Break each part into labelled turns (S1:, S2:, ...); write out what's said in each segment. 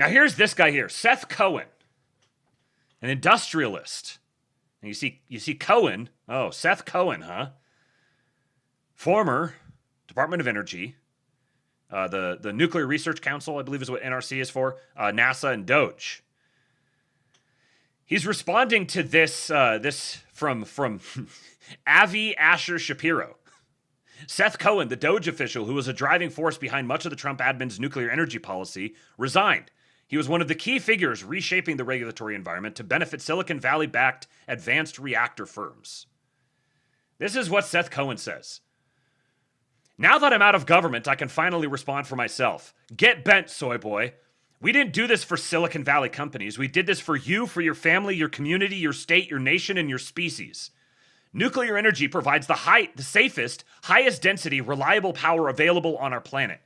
S1: Now here's this guy here, Seth Cohen, an industrialist. And you see Cohen. Oh, Seth Cohen, huh? Former Department of Energy, the Nuclear Research Council, I believe is what NRC is for, NASA and DOGE. He's responding to this from Avi Asher Shapiro. Seth Cohen, the DOGE official who was a driving force behind much of the Trump admin's nuclear energy policy, resigned. He was one of the key figures reshaping the regulatory environment to benefit Silicon Valley-backed advanced reactor firms. This is what Seth Cohen says. Now that I'm out of government, I can finally respond for myself. Get bent, Soy Boy. We didn't do this for Silicon Valley companies. We did this for you, for your family, your community, your state, your nation, and your species. Nuclear energy provides the safest, highest density, reliable power available on our planet.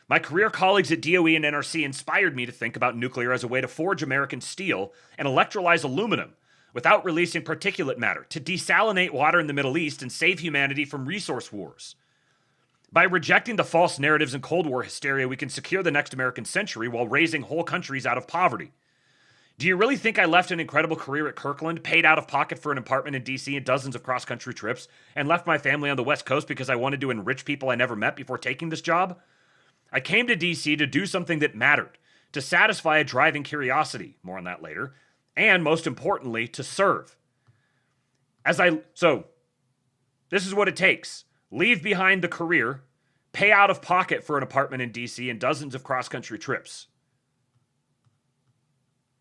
S1: My career colleagues at DOE and NRC inspired me to think about nuclear as a way to forge American steel and electrolyze aluminum without releasing particulate matter, to desalinate water in the Middle East and save humanity from resource wars. By rejecting the false narratives and Cold War hysteria, we can secure the next American century while raising whole countries out of poverty. Do you really think I left an incredible career at Kirkland, paid out of pocket for an apartment in D.C. and dozens of cross-country trips, and left my family on the West Coast because I wanted to enrich people I never met before taking this job? I came to D.C. to do something that mattered, to satisfy a driving curiosity, more on that later, and most importantly, to serve. So, this is what it takes. Leave behind the career, pay out of pocket for an apartment in D.C. and dozens of cross-country trips.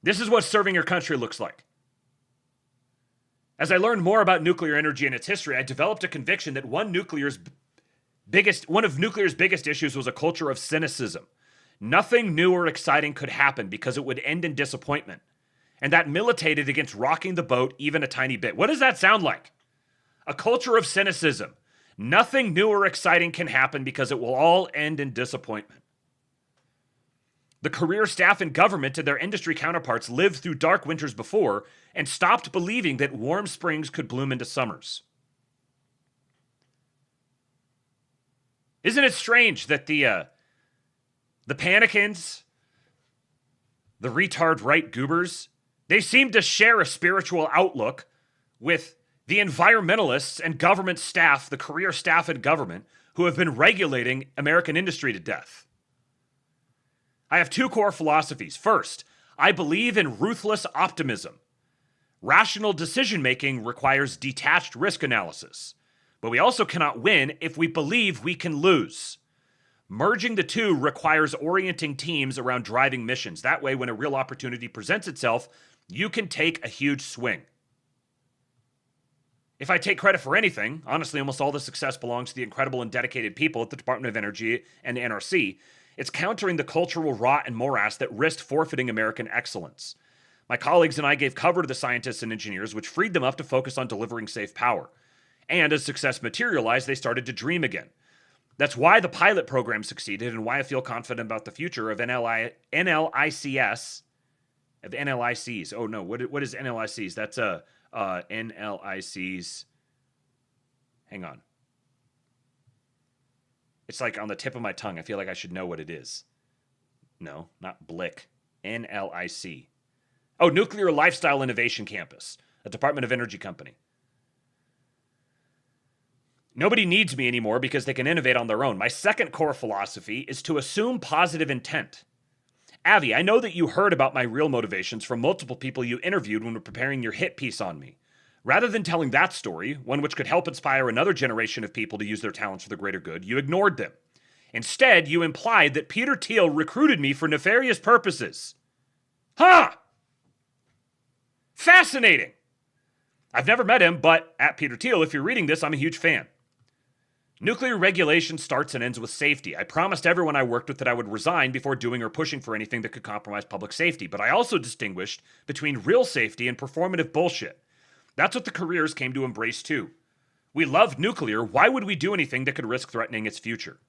S1: This is what serving your country looks like. As I learned more about nuclear energy and its history, I developed a conviction that one of nuclear's biggest issues was a culture of cynicism. Nothing new or exciting could happen because it would end in disappointment. And that militated against rocking the boat even a tiny bit. What does that sound like? A culture of cynicism. Nothing new or exciting can happen because it will all end in disappointment. The career staff in government and their industry counterparts lived through dark winters before and stopped believing that warm springs could bloom into summers. Isn't it strange that the panicans, the retard right goobers, they seem to share a spiritual outlook with the environmentalists and government staff, the career staff in government, who have been regulating American industry to death? I have two core philosophies. First, I believe in ruthless optimism. Rational decision-making requires detached risk analysis. But we also cannot win if we believe we can lose. Merging the two requires orienting teams around driving missions. That way, when a real opportunity presents itself, you can take a huge swing. If I take credit for anything, honestly, almost all the success belongs to the incredible and dedicated people at the Department of Energy and the NRC. It's countering the cultural rot and morass that risked forfeiting American excellence. My colleagues and I gave cover to the scientists and engineers, which freed them up to focus on delivering safe power. And as success materialized, they started to dream again. That's why the pilot program succeeded and why I feel confident about the future of NLICs. Oh no, what is NLICs? That's NLICs. Hang on. It's like on the tip of my tongue. I feel like I should know what it is. No, not BLIC. NLIC. Oh, Nuclear Lifestyle Innovation Campus, a Department of Energy company. Nobody needs me anymore because they can innovate on their own. My second core philosophy is to assume positive intent. Avi, I know that you heard about my real motivations from multiple people you interviewed when preparing your hit piece on me. Rather than telling that story, one which could help inspire another generation of people to use their talents for the greater good, you ignored them. Instead, you implied that Peter Thiel recruited me for nefarious purposes. Huh! Fascinating! I've never met him, but at Peter Thiel, if you're reading this, I'm a huge fan. Nuclear regulation starts and ends with safety. I promised everyone I worked with that I would resign before doing or pushing for anything that could compromise public safety, but I also distinguished between real safety and performative bullshit. That's what the careers came to embrace too. We love nuclear. Why would we do anything that could risk threatening its future?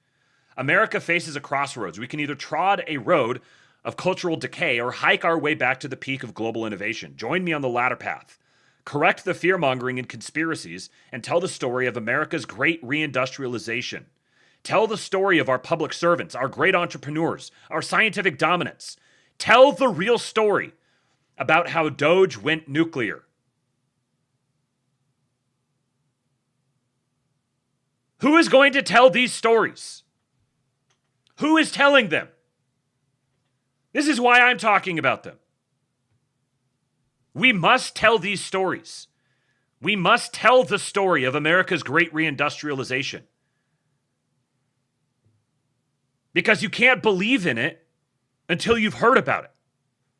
S1: America faces a crossroads. We can either trod a road of cultural decay or hike our way back to the peak of global innovation. Join me on the latter path. Correct the fear-mongering and conspiracies and tell the story of America's great re-industrialization. Tell the story of our public servants, our great entrepreneurs, our scientific dominance. Tell the real story about how DOGE went nuclear. Who is going to tell these stories? Who is telling them? This is why I'm talking about them. We must tell these stories. We must tell the story of America's great reindustrialization. Because you can't believe in it until you've heard about it.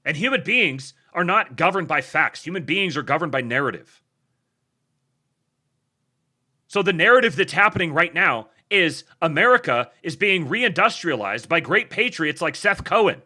S1: And human beings are not governed by facts. Human beings are governed by narrative. So the narrative that's happening right now is America is being reindustrialized by great patriots like Seth Cohen.